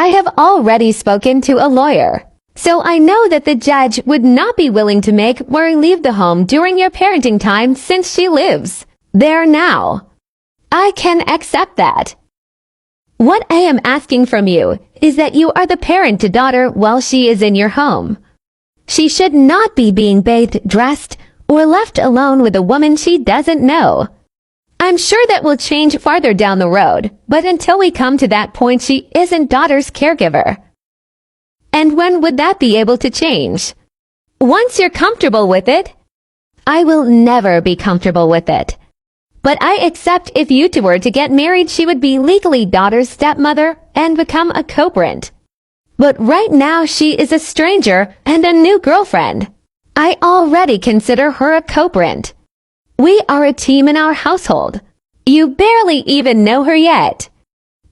I have already spoken to a lawyer, so I know that the judge would not be willing to make Murray leave the home during your parenting time since she lives there now. I can accept that. What I am asking from you is that you are the parent to daughter while she is in your home. She should not be being bathed, dressed, or left alone with a woman she doesn't know. I'm sure that will change farther down the road, but until we come to that point, she isn't daughter's caregiver. And when would that be able to change? Once you're comfortable with it? I will never be comfortable with it. But I accept if you two were to get married, she would be legally daughter's stepmother and become a co-parent. But right now she is a stranger and a new girlfriend. I already consider her a co-parent. We are a team in our household. You barely even know her yet.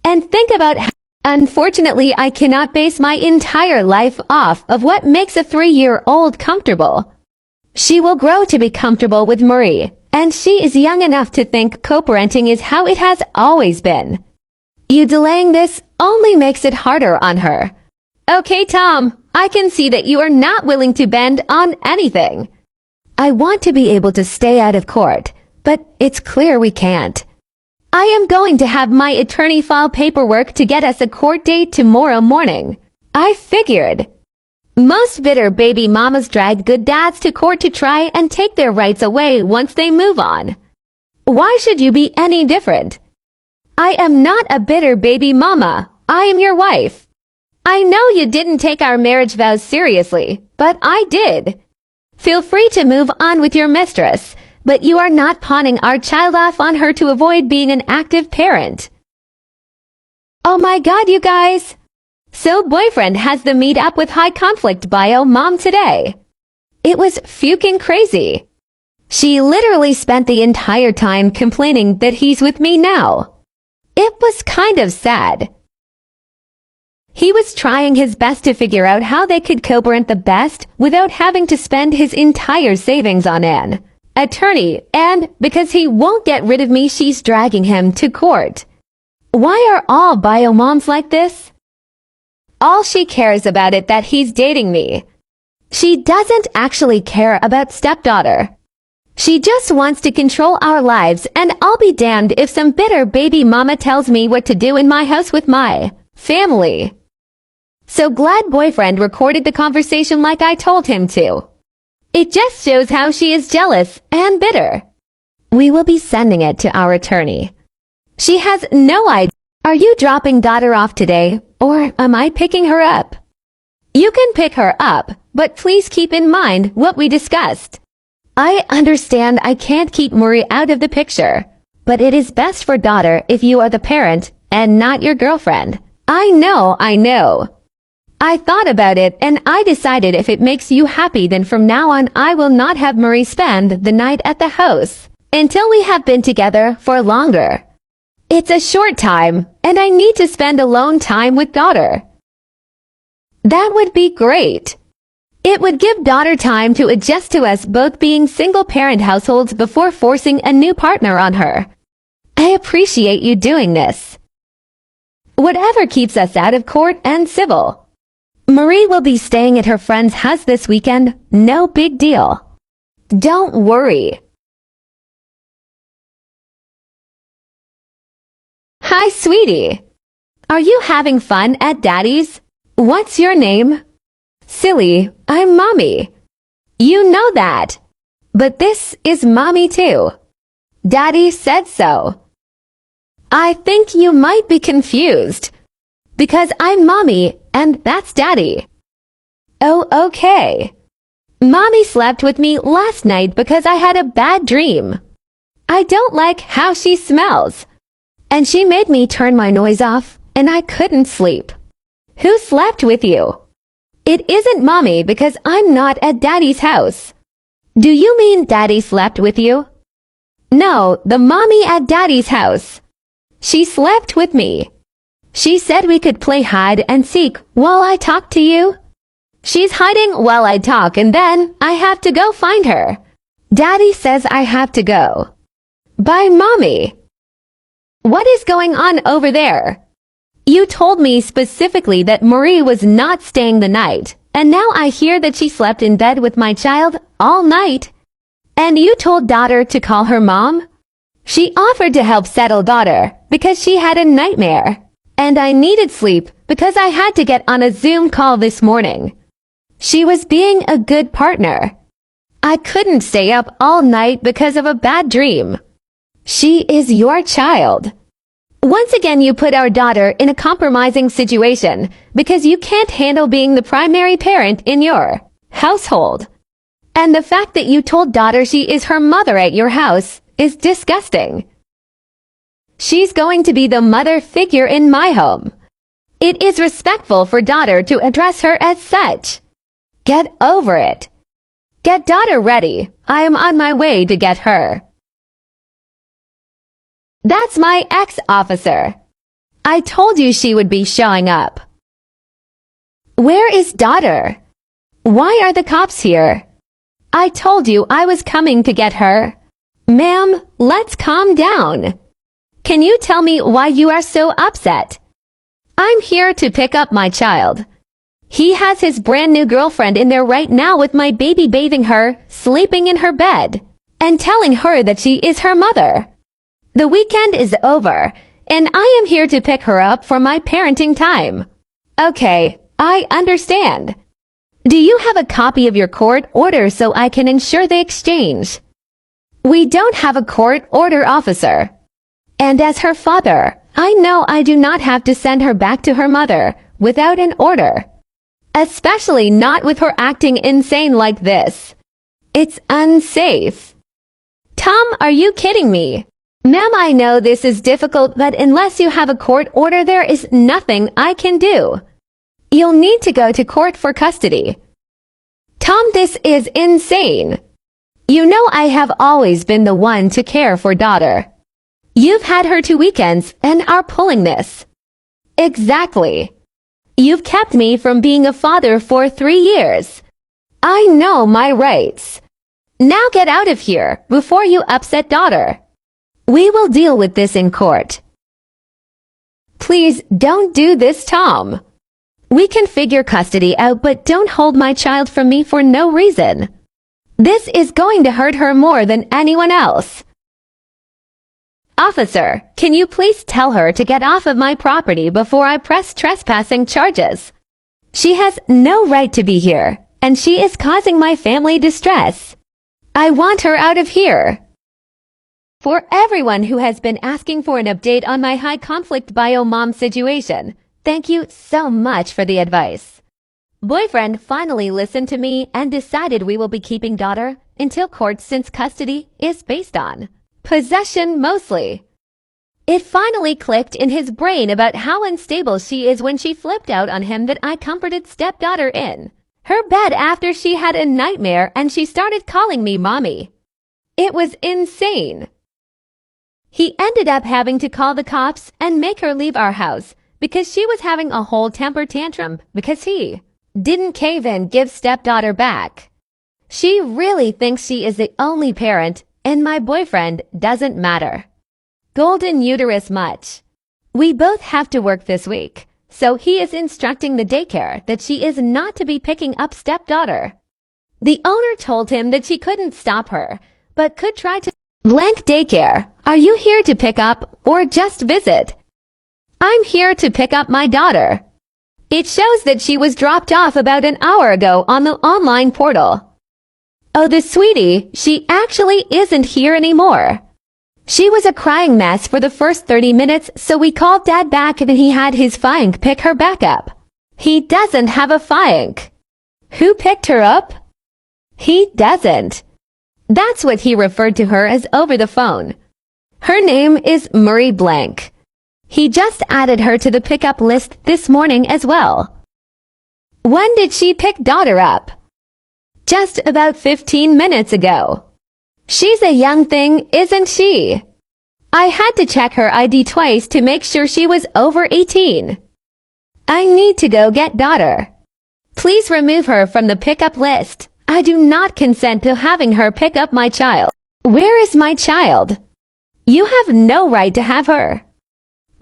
And think about how, unfortunately, I cannot base my entire life off of what makes a 3-year-old comfortable. She will grow to be comfortable with Marie, and she is young enough to think co-parenting is how it has always been. You delaying this only makes it harder on her. Okay, Tom, I can see that you are not willing to bend on anything. I want to be able to stay out of court, but it's clear we can't. I am going to have my attorney file paperwork to get us a court date tomorrow morning. I figured. Most bitter baby mamas drag good dads to court to try and take their rights away once they move on. Why should you be any different? I am not a bitter baby mama. I am your wife. I know you didn't take our marriage vows seriously, but I did. Feel free to move on with your mistress, but you are not pawning our child off on her to avoid being an active parent. Oh my God, you guys! So boyfriend has the meet up with high conflict bio mom today. It was fucking crazy. She literally spent the entire time complaining that he's with me now. It was kind of sad. He was trying his best to figure out how they could co-parent the best without having to spend his entire savings on an attorney, and because he won't get rid of me, she's dragging him to court. Why are all bio moms like this? All she cares about it that he's dating me. She doesn't actually care about stepdaughter. She just wants to control our lives, and I'll be damned if some bitter baby mama tells me what to do in my house with my family. So glad boyfriend recorded the conversation like I told him to. It just shows how she is jealous and bitter. We will be sending it to our attorney. She has no idea. Are you dropping daughter off today, or am I picking her up? You can pick her up, but please keep in mind what we discussed. I understand I can't keep Marie out of the picture, but it is best for daughter if you are the parent and not your girlfriend. I know. I thought about it and I decided if it makes you happy, then from now on I will not have Marie spend the night at the house until we have been together for longer. It's a short time, and I need to spend alone time with daughter. That would be great. It would give daughter time to adjust to us both being single-parent households before forcing a new partner on her. I appreciate you doing this. Whatever keeps us out of court and civil. Marie will be staying at her friend's house this weekend, no big deal. Don't worry. Hi, sweetie. Are you having fun at Daddy's? What's your name? Silly, I'm Mommy. You know that. But this is Mommy too. Daddy said so. I think you might be confused. Because I'm Mommy and that's Daddy. Oh, okay. Mommy slept with me last night because I had a bad dream. I don't like how she smells. And she made me turn my noise off, and I couldn't sleep. Who slept with you? It isn't Mommy because I'm not at Daddy's house. Do you mean Daddy slept with you? No, the Mommy at Daddy's house. She slept with me. She said we could play hide and seek while I talk to you. She's hiding while I talk, and then I have to go find her. Daddy says I have to go. Bye, Mommy. What is going on over there? You told me specifically that Marie was not staying the night, and now I hear that she slept in bed with my child all night. And you told daughter to call her mom? She offered to help settle daughter because she had a nightmare. And I needed sleep because I had to get on a Zoom call this morning. She was being a good partner. I couldn't stay up all night because of a bad dream. She is your child. Once again, you put our daughter in a compromising situation because you can't handle being the primary parent in your household. And the fact that you told daughter she is her mother at your house is disgusting. She's going to be the mother figure in my home. It is respectful for daughter to address her as such. Get over it. Get daughter ready. I am on my way to get her. That's my ex-officer. I told you she would be showing up. Where is daughter? Why are the cops here? I told you I was coming to get her. Ma'am, let's calm down. Can you tell me why you are so upset? I'm here to pick up my child. He has his brand new girlfriend in there right now with my baby bathing her, sleeping in her bed, and telling her that she is her mother. The weekend is over, and I am here to pick her up for my parenting time. Okay, I understand. Do you have a copy of your court order so I can ensure the exchange? We don't have a court order, officer. And as her father, I know I do not have to send her back to her mother without an order. Especially not with her acting insane like this. It's unsafe. Tom, are you kidding me? Ma'am, I know this is difficult, but unless you have a court order, there is nothing I can do. You'll need to go to court for custody. Tom, this is insane. You know I have always been the one to care for daughter. You've had her 2 weekends and are pulling this. Exactly. You've kept me from being a father for 3 years. I know my rights. Now get out of here before you upset daughter. We will deal with this in court. Please don't do this, Tom. We can figure custody out, but don't hold my child from me for no reason. This is going to hurt her more than anyone else. Officer, can you please tell her to get off of my property before I press trespassing charges? She has no right to be here, and she is causing my family distress. I want her out of here. For everyone who has been asking for an update on my high conflict bio mom situation, thank you so much for the advice. Boyfriend finally listened to me and decided we will be keeping daughter until court since custody is based on possession mostly. It finally clicked in his brain about how unstable she is when she flipped out on him that I comforted stepdaughter in her bed after she had a nightmare and she started calling me mommy. It was insane. He ended up having to call the cops and make her leave our house because she was having a whole temper tantrum because he didn't cave in give stepdaughter back. She really thinks she is the only parent and my boyfriend doesn't matter. Golden uterus much. We both have to work this week, so he is instructing the daycare that she is not to be picking up stepdaughter. The owner told him that she couldn't stop her, but could try to blank daycare. Are you here to pick up or just visit? I'm here to pick up my daughter. It shows that she was dropped off about an hour ago on the online portal. Oh, the sweetie, she actually isn't here anymore. She was a crying mess for the first 30 minutes, so we called Dad back and he had his Fianc pick her back up. He doesn't have a Fianc. Who picked her up? He doesn't. That's what he referred to her as over the phone. Her name is Marie Blank. He just added her to the pickup list this morning as well. When did she pick daughter up? Just about 15 minutes ago. She's a young thing, isn't she? I had to check her ID twice to make sure she was over 18. I need to go get daughter. Please remove her from the pickup list. I do not consent to having her pick up my child. Where is my child? You have no right to have her.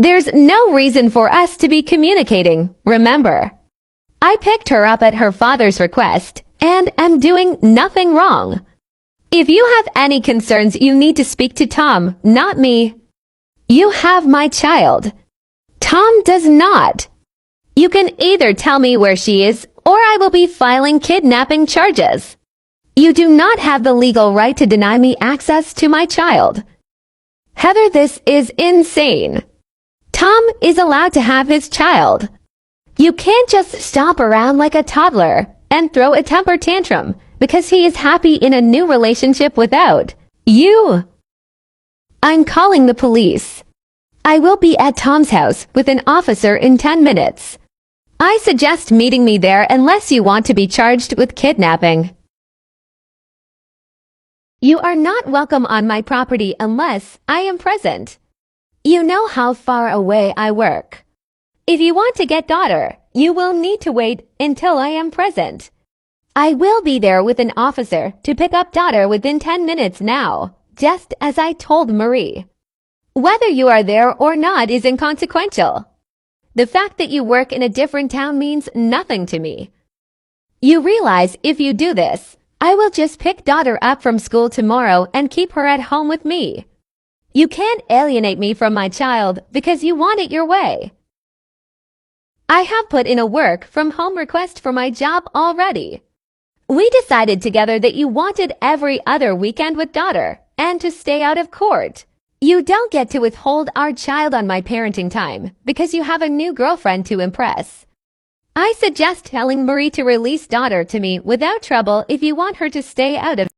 There's no reason for us to be communicating, remember. I picked her up at her father's request and am doing nothing wrong. If you have any concerns, you need to speak to Tom, not me. You have my child. Tom does not. You can either tell me where she is, or I will be filing kidnapping charges. You do not have the legal right to deny me access to my child. Heather, this is insane. Tom is allowed to have his child. You can't just stomp around like a toddler and throw a temper tantrum because he is happy in a new relationship without you. I'm calling the police. I will be at Tom's house with an officer in 10 minutes. I suggest meeting me there unless you want to be charged with kidnapping. You are not welcome on my property unless I am present. You know how far away I work. If you want to get daughter, you will need to wait until I am present. I will be there with an officer to pick up daughter within 10 minutes now, just as I told Marie. Whether you are there or not is inconsequential. The fact that you work in a different town means nothing to me. You realize if you do this, I will just pick daughter up from school tomorrow and keep her at home with me. You can't alienate me from my child because you want it your way. I have put in a work from home request for my job already. We decided together that you wanted every other weekend with daughter and to stay out of court. You don't get to withhold our child on my parenting time because you have a new girlfriend to impress. I suggest telling Marie to release daughter to me without trouble if you want her to stay out of